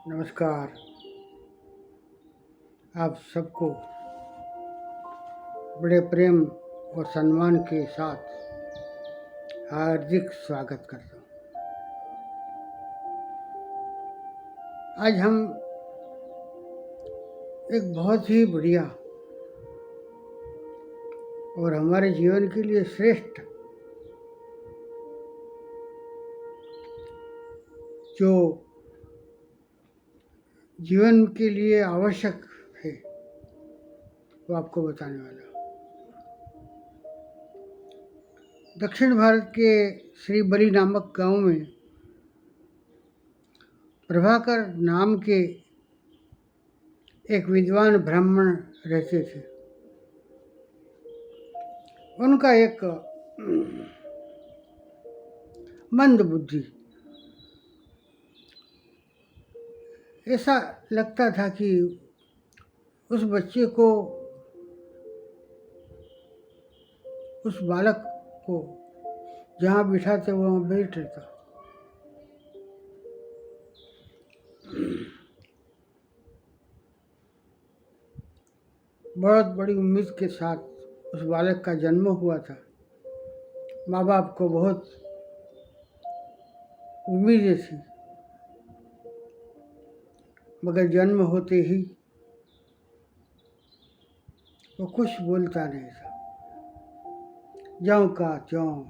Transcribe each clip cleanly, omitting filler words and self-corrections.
नमस्कार। आप सबको बड़े प्रेम और सम्मान के साथ हार्दिक स्वागत करता हूँ। आज हम एक बहुत ही बढ़िया और हमारे जीवन के लिए श्रेष्ठ जो जीवन के लिए आवश्यक है वो आपको बताने वाला हूँ। दक्षिण भारत के श्रीबली नामक गांव में प्रभाकर नाम के एक विद्वान ब्राह्मण रहते थे। उनका एक मंद बुद्धि, ऐसा लगता था कि उस बच्चे को, उस बालक को जहाँ बिठाते वहाँ बैठ रहता। बहुत बड़ी उम्मीद के साथ उस बालक का जन्म हुआ था। माँ बाप को बहुत उम्मीदें थी, मगर जन्म होते ही वो कुछ बोलता नहीं था। ज्यों का त्यों,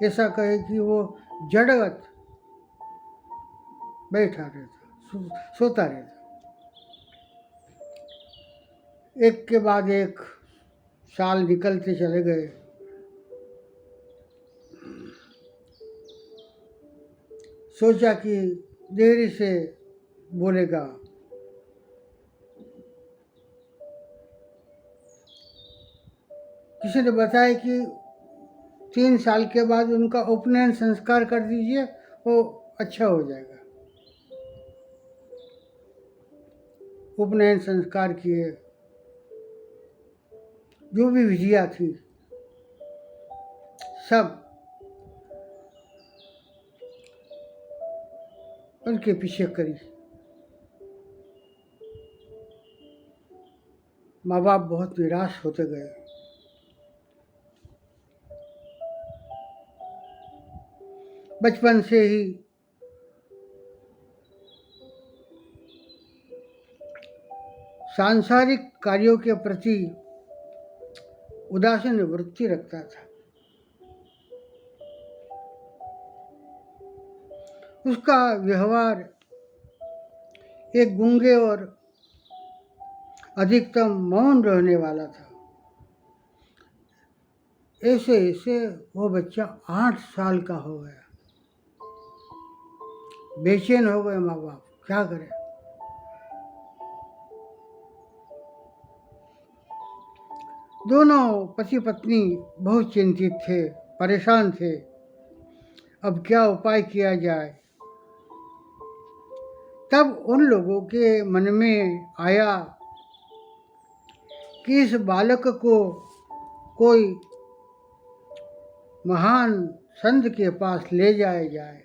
ऐसा कहे कि वो जड़वत बैठा रहता, सोता रहता। एक के बाद एक साल निकलते चले गए। सोचा कि देरी से बोलेगा। किसी ने बताया कि 3 साल के बाद उनका उपनयन संस्कार कर दीजिए, वो अच्छा हो जाएगा। उपनयन संस्कार किए, जो भी विधियाँ थी सब उनके पीछे करी। माँ बाप बहुत निराश होते गए। बचपन से ही सांसारिक कार्यों के प्रति उदासीन वृत्ति रखता था। उसका व्यवहार एक गूंगे और अधिकतम मौन रहने वाला था। ऐसे ऐसे वो बच्चा 8 साल का हो गया। बेचैन हो गए माँ बाप, क्या करें। दोनों पति पत्नी बहुत चिंतित थे, परेशान थे। अब क्या उपाय किया जाए। तब उन लोगों के मन में आया कि इस बालक को कोई महान संत के पास ले जाया जाए।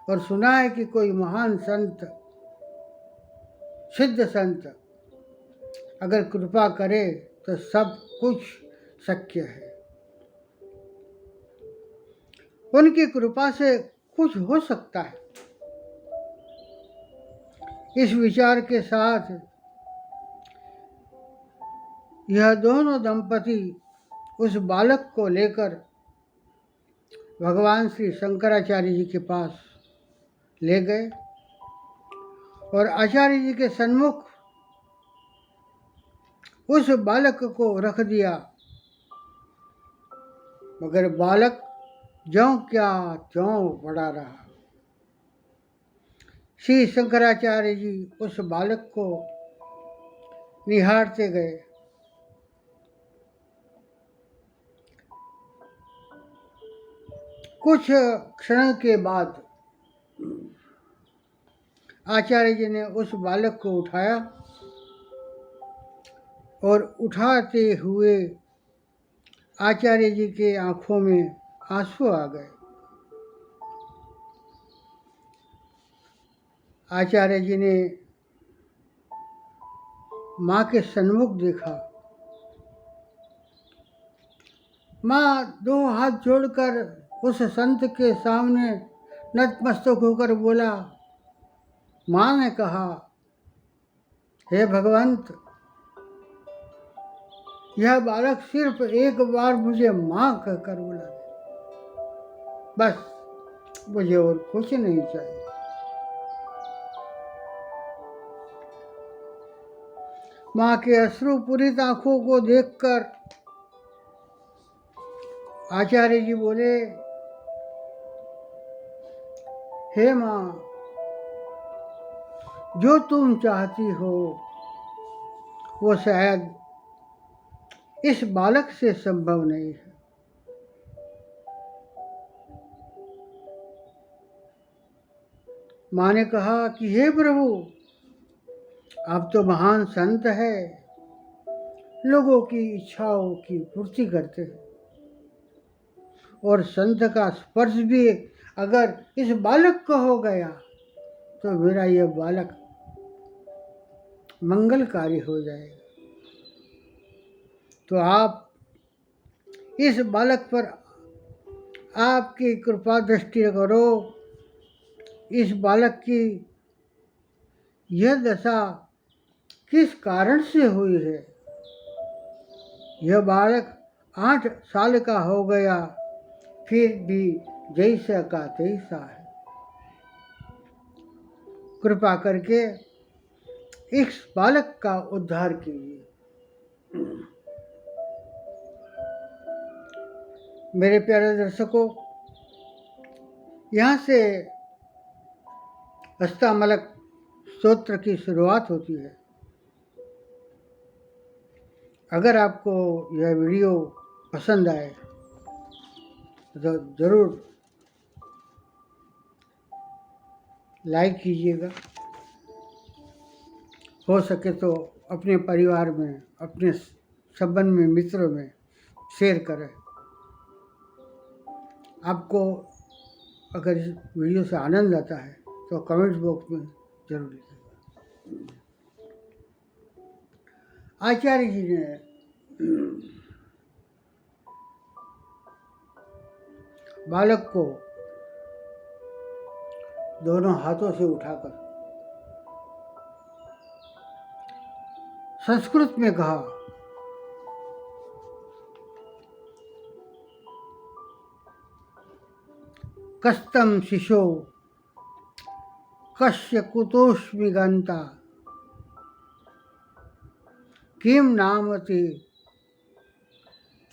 और सुना है कि कोई महान संत, सिद्ध संत अगर कृपा करे तो सब कुछ शक्य है। उनकी कृपा से कुछ हो सकता है। इस विचार के साथ यह दोनों दंपति उस बालक को लेकर भगवान श्री शंकराचार्य जी के पास ले गए और आचार्य जी के सन्मुख उस बालक को रख दिया। मगर बालक ज्यों क्या त्यों पड़ा रहा। श्री शंकराचार्य जी उस बालक को निहारते गए। कुछ क्षण के बाद आचार्य जी ने उस बालक को उठाया और उठाते हुए आचार्य जी के आंखों में आंसू आ गए। आचार्य जी ने माँ के सन्मुख देखा। माँ दो हाथ जोड़कर उस संत के सामने नतमस्तक होकर बोला। माँ ने कहा, हे भगवंत, यह बालक सिर्फ एक बार मुझे माँ कहकर बुला दे, बस मुझे और कुछ नहीं चाहिए। माँ के अश्रुपूरित आंखों को देखकर आचार्य जी बोले, हे माँ, जो तुम चाहती हो वो शायद इस बालक से संभव नहीं है। माँ ने कहा कि हे प्रभु, आप तो महान संत है, लोगों की इच्छाओं की पूर्ति करते हैं, और संत का स्पर्श भी अगर इस बालक को हो गया तो मेरा यह बालक मंगलकारी हो जाएगा। तो आप इस बालक पर आपकी कृपा दृष्टि करो। इस बालक की यह दशा किस कारण से हुई है? यह बालक 8 साल का हो गया, फिर भी जैसा का तैसा है। कृपा करके इस बालक का उद्धार कीजिए। मेरे प्यारे दर्शकों, यहाँ से अष्टामलक स्तोत्र की शुरुआत होती है। अगर आपको यह वीडियो पसंद आए तो ज़रूर लाइक कीजिएगा। हो सके तो अपने परिवार में, अपने संबंध में, मित्रों में शेयर करें। आपको अगर इस वीडियो से आनंद आता है तो कमेंट बॉक्स में जरूर लिखिएगा। आचार्य जी ने बालक को दोनों हाथों से उठाकर संस्कृत में कहा, कस्तम शिशो कस्य कुतोस्मि गंता किम नामति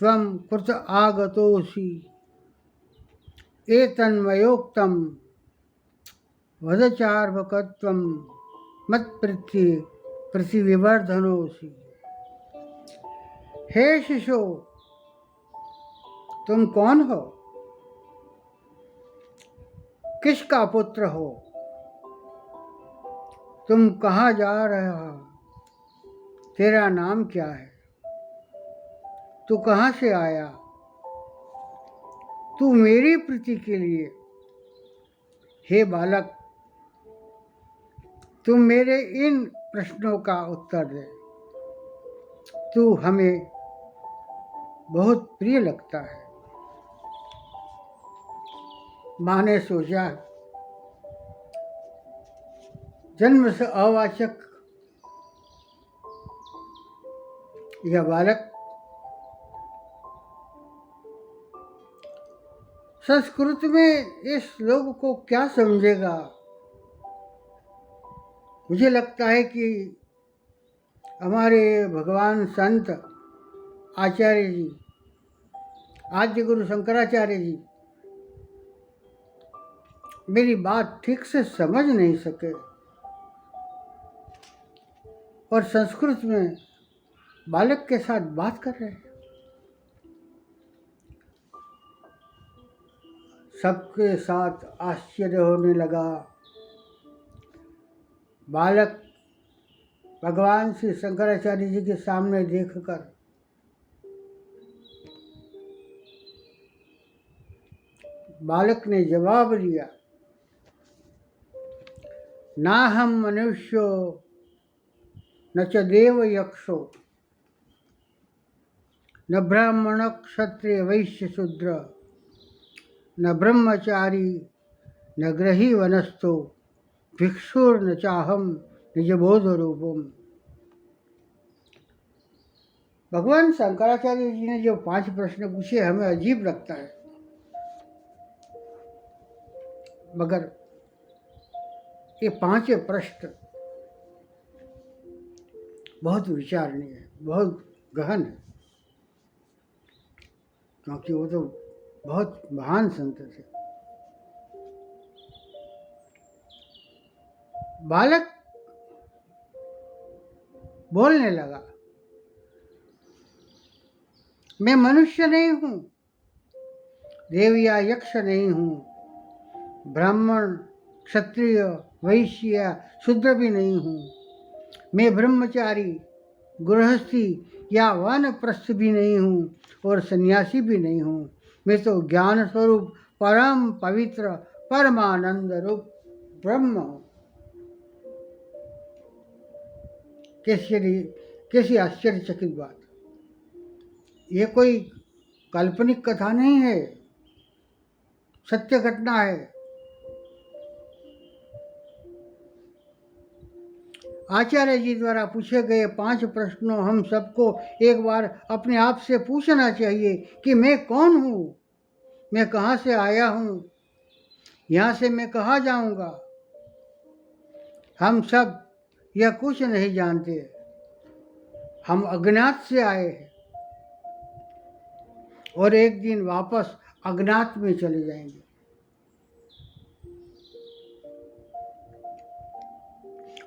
त्वं कृत आगतोसि एतन्मयोक्तं वदचार्वकत्वं मत्प्रीति प्रतिविवर्धनोसि। हे शिशो, तुम कौन हो? किसका पुत्र हो? तुम कहाँ जा रहे हो? तेरा नाम क्या है? तू कहाँ से आया? तू मेरी प्रीति के लिए, हे बालक, तुम मेरे इन प्रश्नों का उत्तर दे। तू हमें बहुत प्रिय लगता है। माँ ने सोचा, जन्म से अवाचक यह बालक संस्कृत में इस श्लोक को क्या समझेगा। मुझे लगता है कि हमारे भगवान संत आचार्य जी, आद्य गुरु शंकराचार्य जी मेरी बात ठीक से समझ नहीं सके और संस्कृत में बालक के साथ बात कर रहे हैं। सबके साथ आश्चर्य होने लगा। बालक भगवान श्री शंकराचार्य जी के सामने देखकर बालक ने जवाब दिया, नाहम मनुष्यो न च देव यक्षो न ब्राह्मण क्षत्रिय वैश्य शूद्र न ब्रह्मचारी न ग्रही वनस्थो भिक्षुर्न चाहम निजबोध रूपम। भगवान शंकराचार्य जी ने जो 5 प्रश्न पूछे हमें अजीब लगता है, मगर ये 5 प्रश्न बहुत विचारणीय है, बहुत गहन है, क्योंकि वो तो बहुत महान संत थे। बालक बोलने लगा, मैं मनुष्य नहीं हूँ, देव या यक्ष नहीं हूँ, ब्राह्मण क्षत्रिय वैश्य या शूद्र भी नहीं हूँ, मैं ब्रह्मचारी गृहस्थी या वानप्रस्थ भी नहीं हूँ और सन्यासी भी नहीं हूँ, मैं तो ज्ञान स्वरूप परम पवित्र परमानंद रूप ब्रह्म हूँ। कैसी आश्चर्यचकित बात! ये कोई काल्पनिक कथा नहीं है, सत्य घटना है। आचार्य जी द्वारा पूछे गए 5 प्रश्नों हम सबको एक बार अपने आप से पूछना चाहिए कि मैं कौन हूँ, मैं कहाँ से आया हूँ, यहाँ से मैं कहाँ जाऊँगा। हम सब यह कुछ नहीं जानते, हम अज्ञात से आए हैं और एक दिन वापस अज्ञात में चले जाएंगे।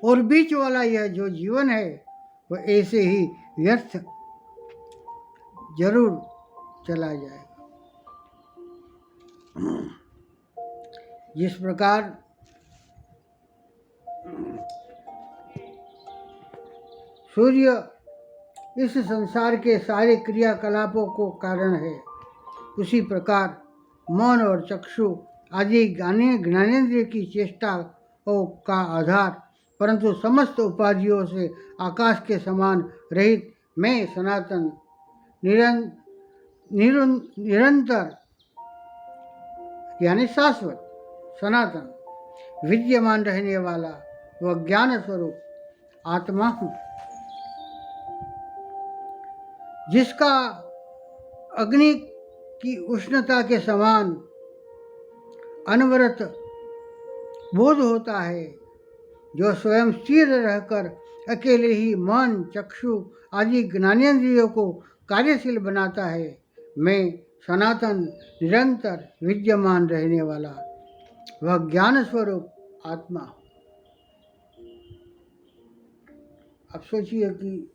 और बीच वाला यह जो जीवन है वह ऐसे ही व्यर्थ जरूर चला जाएगा। जिस प्रकार सूर्य इस संसार के सारे क्रियाकलापों को कारण है, उसी प्रकार मन और चक्षु आदि ज्ञानेंद्रिय की चेष्टाओं का आधार, परंतु समस्त उपाधियों से आकाश के समान रहित मैं सनातन निरंतर यानी शाश्वत सनातन विद्यमान रहने वाला वह ज्ञान स्वरूप आत्मा हूँ, जिसका अग्नि की उष्णता के समान अनवरत बोध होता है, जो स्वयं स्थिर रहकर अकेले ही मन चक्षु आदि ज्ञानेंद्रियों को कार्यशील बनाता है। मैं सनातन निरंतर विद्यमान रहने वाला वह ज्ञान स्वरूप आत्मा हूँ। अब सोचिए कि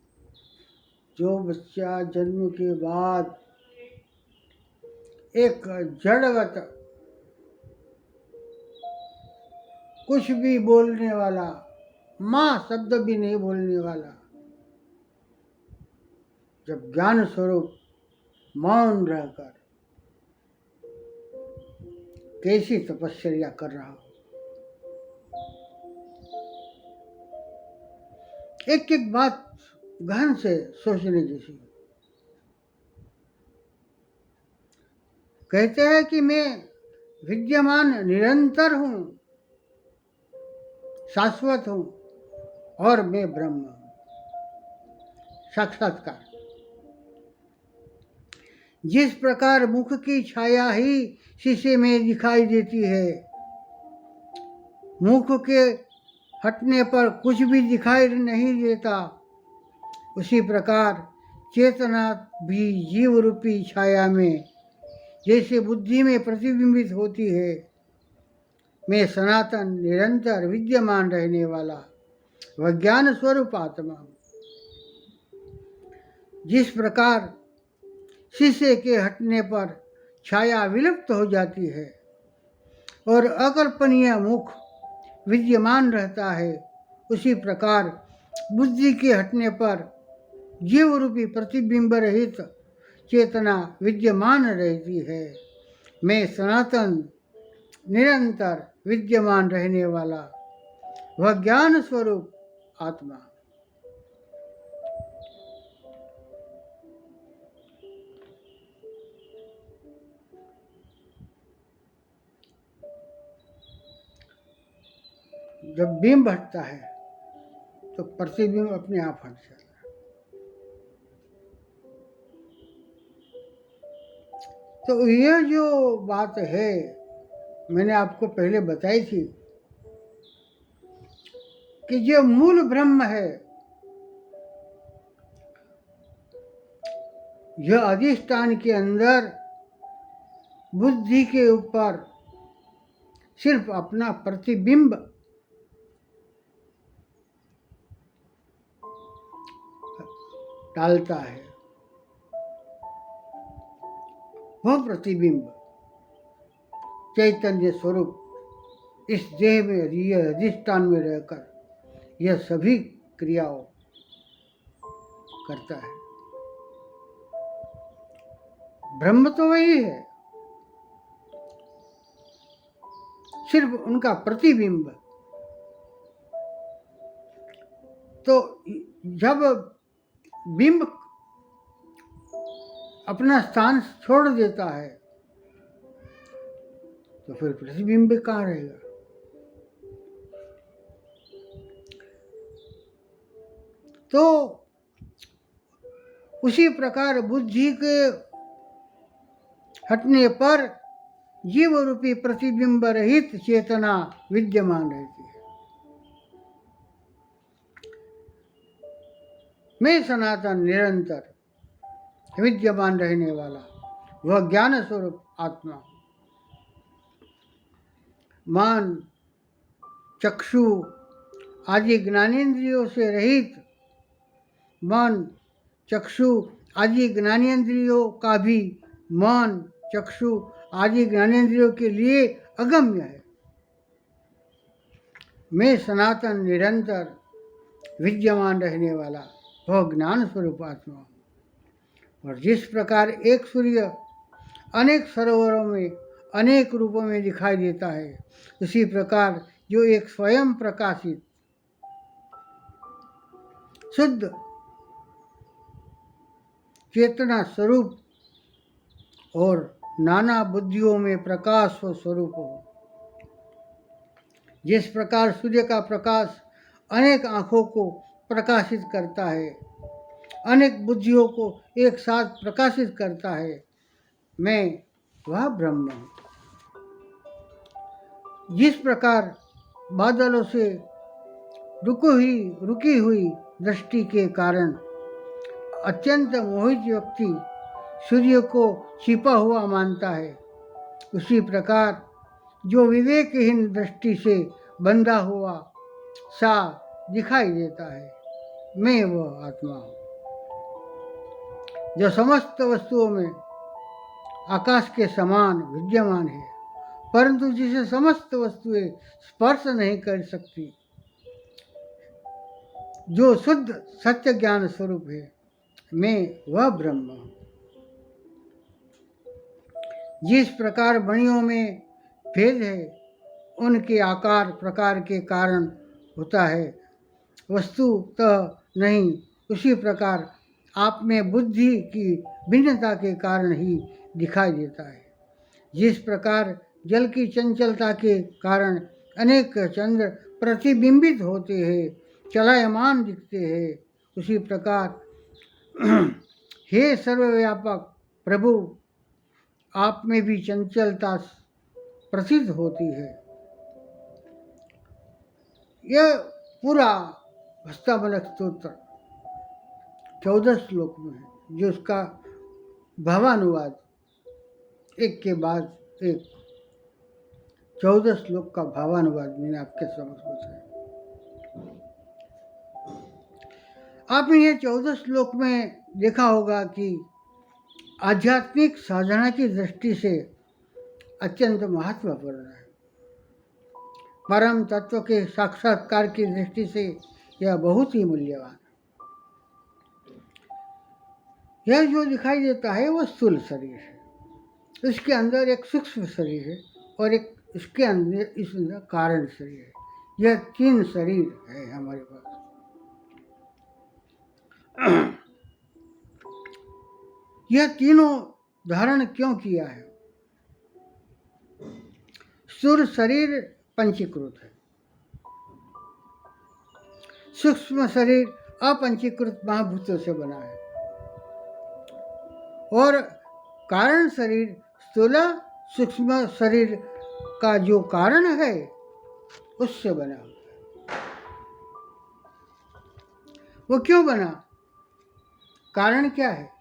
जो बच्चा जन्म के बाद एक जड़वत कुछ भी बोलने वाला, माँ शब्द भी नहीं बोलने वाला, जब ज्ञान स्वरूप मौन रहकर कैसी तपस्या कर रहा हो। एक एक बात गहन से सोचने जैसी। कहते हैं कि मैं विद्यमान निरंतर हूँ, शाश्वत हूँ और मैं ब्रह्म हूँ। साक्षात्कार। जिस प्रकार मुख की छाया ही शीशे में दिखाई देती है, मुख के हटने पर कुछ भी दिखाई नहीं देता, उसी प्रकार चेतना भी जीव रूपी छाया में जैसे बुद्धि में प्रतिबिंबित होती है। मैं सनातन निरंतर विद्यमान रहने वाला वह ज्ञान स्वरूप आत्मा हूँ। जिस प्रकार शीशे के हटने पर छाया विलुप्त हो जाती है और अकल्पनीय मुख विद्यमान रहता है, उसी प्रकार बुद्धि के हटने पर जीव रूपी प्रतिबिंब रहित चेतना विद्यमान रहती है। मैं सनातन निरंतर विद्यमान रहने वाला वह ज्ञान स्वरूप आत्मा। जब बिंब हटता है तो प्रतिबिंब अपने आप हट जाता है। तो ये जो बात है मैंने आपको पहले बताई थी कि जो मूल ब्रह्म है यह अधिष्ठान के अंदर बुद्धि के ऊपर सिर्फ अपना प्रतिबिंब डालता है। वह प्रतिबिंब चैतन्य स्वरूप इस देह में यह अधिष्ठान में रहकर यह सभी क्रियाओं करता है। ब्रह्म तो वही है, सिर्फ उनका प्रतिबिंब। तो जब बिंब अपना स्थान छोड़ देता है तो फिर प्रतिबिंब कहाँ रहेगा। तो उसी प्रकार बुद्धि के हटने पर जीव रूपी प्रतिबिंब रहित चेतना विद्यमान रहती है। मैं सनातन निरंतर विद्यमान रहने वाला वह ज्ञान स्वरूप आत्मा मान चक्षु आदि ज्ञानेंद्रियों से रहित, मन चक्षु आदि ज्ञानेंद्रियों का भी मन चक्षु आदि ज्ञानेंद्रियों के लिए अगम्य है। मैं सनातन निरंतर विद्यमान रहने वाला वह ज्ञान स्वरूप आत्मा हूँ। और जिस प्रकार एक सूर्य अनेक सरोवरों में अनेक रूपों में दिखाई देता है, उसी प्रकार जो एक स्वयं प्रकाशित शुद्ध चेतना स्वरूप और नाना बुद्धियों में प्रकाश हो स्वरूप हो। जिस प्रकार सूर्य का प्रकाश अनेक आँखों को प्रकाशित करता है, अनेक बुद्धियों को एक साथ प्रकाशित करता है, मैं वह ब्रह्म हूँ। जिस प्रकार बादलों से रुकी हुई दृष्टि के कारण अत्यंत मोहित व्यक्ति सूर्य को छिपा हुआ मानता है, उसी प्रकार जो विवेकहीन दृष्टि से बंधा हुआ सा दिखाई देता है, मैं वह आत्मा हूँ। जो समस्त वस्तुओं में आकाश के समान विद्यमान है, परंतु जिसे समस्त वस्तुएं स्पर्श नहीं कर सकती, जो शुद्ध सत्य ज्ञान स्वरूप है, मैं वह ब्रह्म हूँ। जिस प्रकार मणियों में भेद है, उनके आकार प्रकार के कारण होता है, वस्तुतः नहीं, उसी प्रकार आप में बुद्धि की भिन्नता के कारण ही दिखाई देता है। जिस प्रकार जल की चंचलता के कारण अनेक चंद्र प्रतिबिंबित होते हैं, चलायमान दिखते हैं, उसी प्रकार हे सर्वव्यापक प्रभु, आप में भी चंचलता प्रसिद्ध होती है। यह पूरा हस्तामलक स्तोत्र 14 श्लोक में है, जो उसका भावानुवाद एक के बाद एक 14 श्लोक का भावानुवाद मैंने आपके समझ बताया। आपने ये 14 श्लोक में देखा होगा कि आध्यात्मिक साधना की दृष्टि से अत्यंत महत्वपूर्ण है। परम तत्व के साक्षात्कार की दृष्टि से यह बहुत ही मूल्यवान है। यह जो दिखाई देता है वह स्थूल शरीर है, इसके अंदर एक सूक्ष्म शरीर है और एक इसके अंदर इस अंदर कारण शरीर है। यह 3 शरीर है हमारे पास। यह तीनों धारण क्यों किया है? स्थूल शरीर पंचीकृत है, सूक्ष्म शरीर अपंचीकृत महाभूतों से बना है, और कारण शरीर स्थूल सूक्ष्म शरीर का जो कारण है उससे बना हुआ है। वो क्यों बना? कारण क्या है?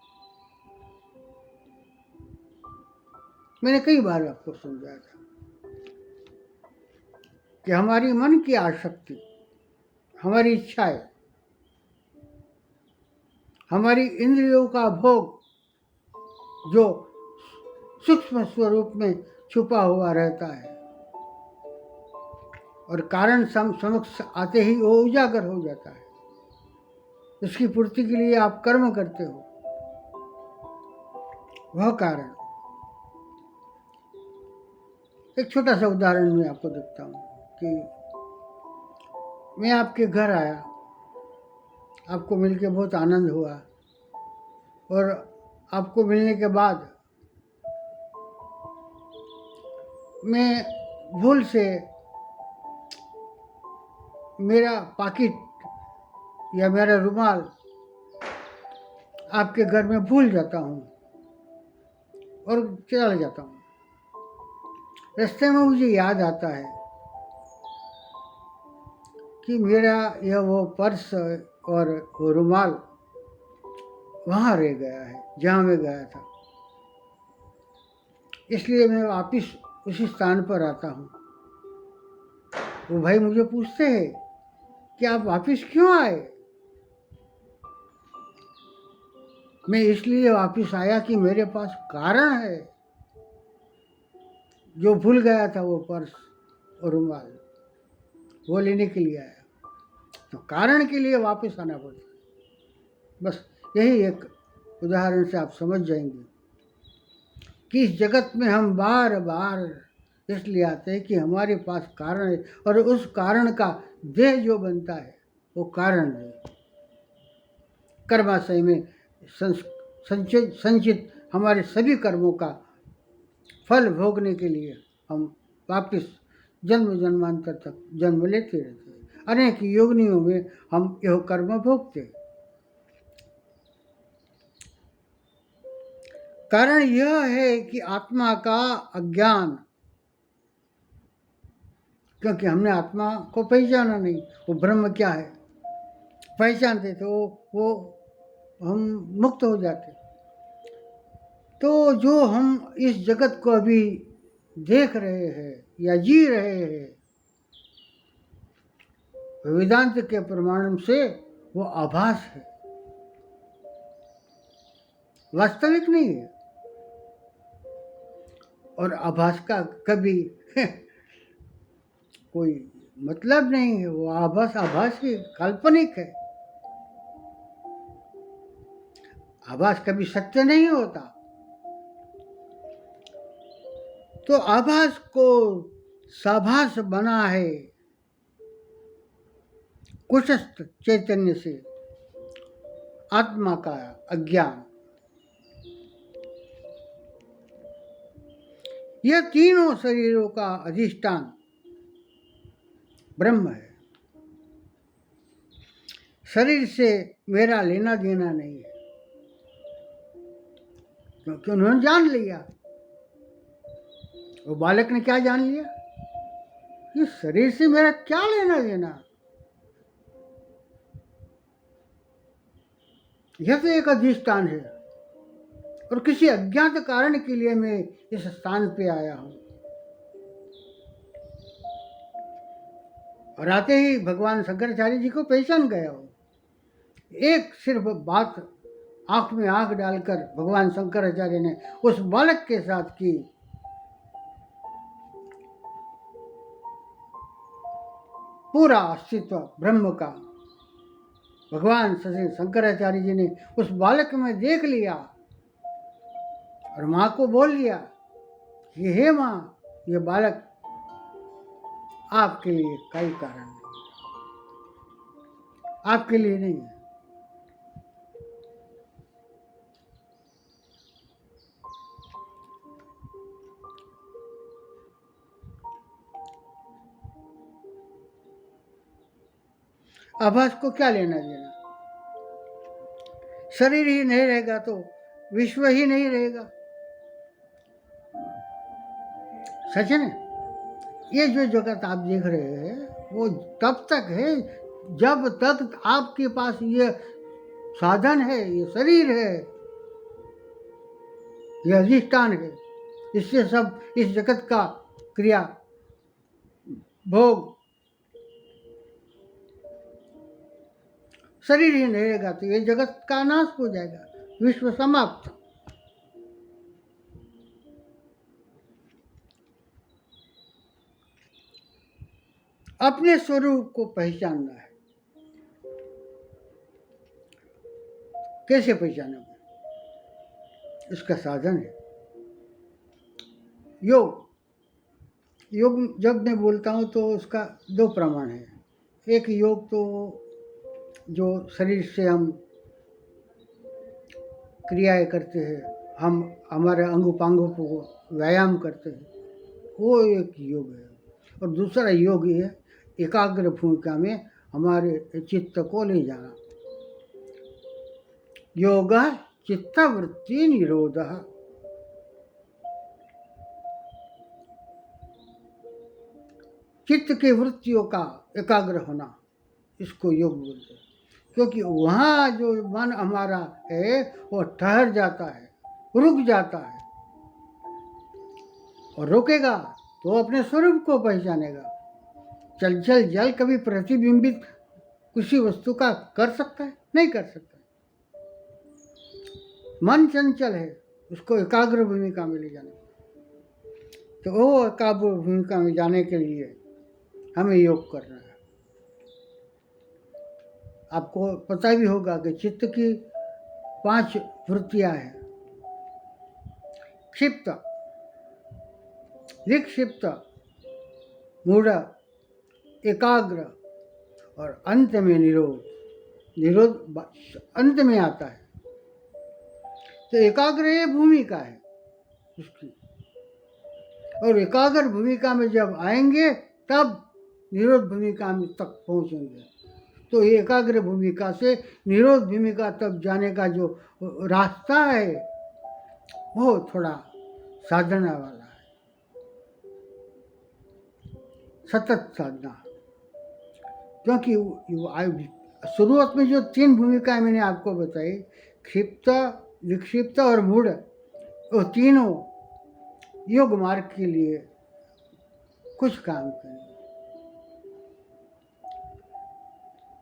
मैंने कई बार आपको समझाया था कि हमारी मन की आसक्ति, हमारी इच्छाएं, हमारी इंद्रियों का भोग जो सूक्ष्म स्वरूप में छुपा हुआ रहता है, और कारण समक्ष आते ही वो उजागर हो जाता है। उसकी पूर्ति के लिए आप कर्म करते हो, वह कारण। एक छोटा सा उदाहरण मैं आपको देता हूँ कि मैं आपके घर आया, आपको मिलके बहुत आनंद हुआ, और आपको मिलने के बाद मैं भूल से मेरा पाकिट या मेरा रुमाल आपके घर में भूल जाता हूँ और चला जाता हूँ। रास्ते में मुझे याद आता है कि मेरा यह वो पर्स और वो रुमाल वहाँ रह गया है जहाँ मैं गया था। इसलिए मैं वापस उसी स्थान पर आता हूँ। वो भाई मुझे पूछते हैं कि आप वापस क्यों आए? मैं इसलिए वापस आया कि मेरे पास कारण है। जो भूल गया था वो पर्स और रुमाल, वो लेने के लिए आया, तो कारण के लिए वापस आना पड़ता है। बस यही एक उदाहरण से आप समझ जाएंगे कि इस जगत में हम बार बार इसलिए आते हैं कि हमारे पास कारण है, और उस कारण का देह जो बनता है वो कारण है। कर्माशय में संचित हमारे सभी कर्मों का फल भोगने के लिए हम वापस जन्म जन्मांतर तक जन्म लेते रहते हैं। अनेक योनियों में हम यह कर्म भोगते हैं। कारण यह है कि आत्मा का अज्ञान, क्योंकि हमने आत्मा को पहचाना नहीं। वो ब्रह्म क्या है पहचानते तो वो हम मुक्त हो जाते। तो जो हम इस जगत को अभी देख रहे हैं या जी रहे हैं, वेदांत के प्रमाण से वो आभास है, वास्तविक नहीं है। और आभास का कभी कोई मतलब नहीं है। वो आभास ही काल्पनिक है। आभास कभी सत्य नहीं होता। तो आभास को साभास बना है कुशस्थ चैतन्य से आत्मा का अज्ञान। यह तीनों शरीरों का अधिष्ठान ब्रह्म है। शरीर से मेरा लेना देना नहीं है, क्योंकि उन्होंने जान लिया। वो बालक ने क्या जान लिया? ये शरीर से मेरा क्या लेना देना। यह तो एक अधिष्ठान है, और किसी अज्ञात कारण के लिए मैं इस स्थान पे आया हूं। और आते ही भगवान शंकराचार्य जी को पहचान गया हूं। एक सिर्फ बात आंख में आंख डालकर भगवान शंकराचार्य ने उस बालक के साथ की। पूरा अस्तित्व ब्रह्म का भगवान श्री शंकराचार्य जी ने उस बालक में देख लिया, और माँ को बोल दिया कि हे माँ, ये बालक आपके लिए कोई कारण नहीं, आपके लिए नहीं है। आभास को क्या लेना देना? शरीर ही नहीं रहेगा तो विश्व ही नहीं रहेगा। सच है ना? ये जो जगत आप देख रहे हैं वो तब तक है जब तक आपके पास ये साधन है, ये शरीर है, ये अधिष्ठान है। इससे सब इस जगत का क्रिया भोग, शरीर ही नहीं रहेगा तो ये जगत का नाश हो जाएगा, विश्व समाप्त। अपने स्वरूप को पहचानना है। कैसे पहचानोगे? इसका साधन है योग। योग जब मैं बोलता हूँ तो उसका दो प्रमाण है। एक योग तो जो शरीर से हम क्रियाएं करते हैं, हम हमारे अंग उपांगों को व्यायाम करते हैं, वो एक योग है। और दूसरा योग है एकाग्र भूमिका में हमारे चित्त को ले जाना। योग चित्तवृत्ति निरोध। चित्त की वृत्तियों का एकाग्र होना, इसको योग बोलते हैं। क्योंकि वहाँ जो मन हमारा है वो ठहर जाता है, रुक जाता है, और रुकेगा तो अपने स्वरूप को पहचानेगा। चंचल जल कभी प्रतिबिंबित किसी वस्तु का कर सकता है? नहीं कर सकता। मन चंचल है, उसको एकाग्र भूमिका में ले जाना। तो वो एकाग्र भूमिका में जाने के लिए हमें योग करना है। आपको पता भी होगा कि चित्त की 5 वृत्तियां हैं। क्षिप्त, विक्षिप्त, मूढ़, एकाग्र और अंत में निरोध। निरोध अंत में आता है। तो एकाग्र ये भूमिका है उसकी, और एकाग्र भूमिका में जब आएंगे तब निरोध भूमिका में तक पहुंचेंगे। तो एकाग्र भूमिका से निरोध भूमिका तक जाने का जो रास्ता है वो थोड़ा साधना वाला है, सतत साधना। क्योंकि शुरुआत में जो 3 भूमिकाएं मैंने आपको बताई, क्षिप्त, विक्षिप्त और मूढ़, वो तीनों योग मार्ग के लिए कुछ काम करें।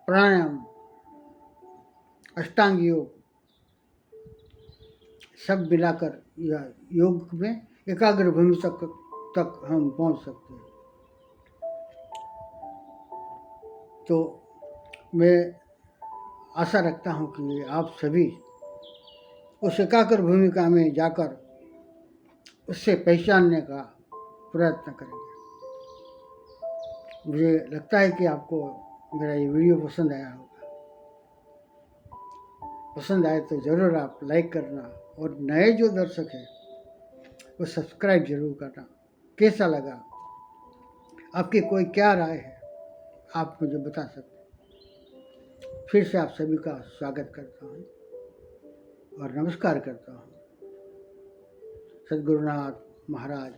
प्राणायाम, अष्टांग योग, सब मिलाकर यह योग में एकाग्र भूमि तक हम पहुंच सकते हैं। तो मैं आशा रखता हूं कि आप सभी उस एकाग्र भूमिका में जाकर उससे पहचानने का प्रयत्न करेंगे। मुझे लगता है कि आपको मेरा ये वीडियो पसंद आया होगा। पसंद आए तो ज़रूर आप लाइक करना, और नए जो दर्शक हैं वो सब्सक्राइब जरूर करना। कैसा लगा, आपकी कोई क्या राय है, आप मुझे बता सकते हैं। फिर से आप सभी का स्वागत करता हूँ और नमस्कार करता हूँ। सद्गुरुनाथ महाराज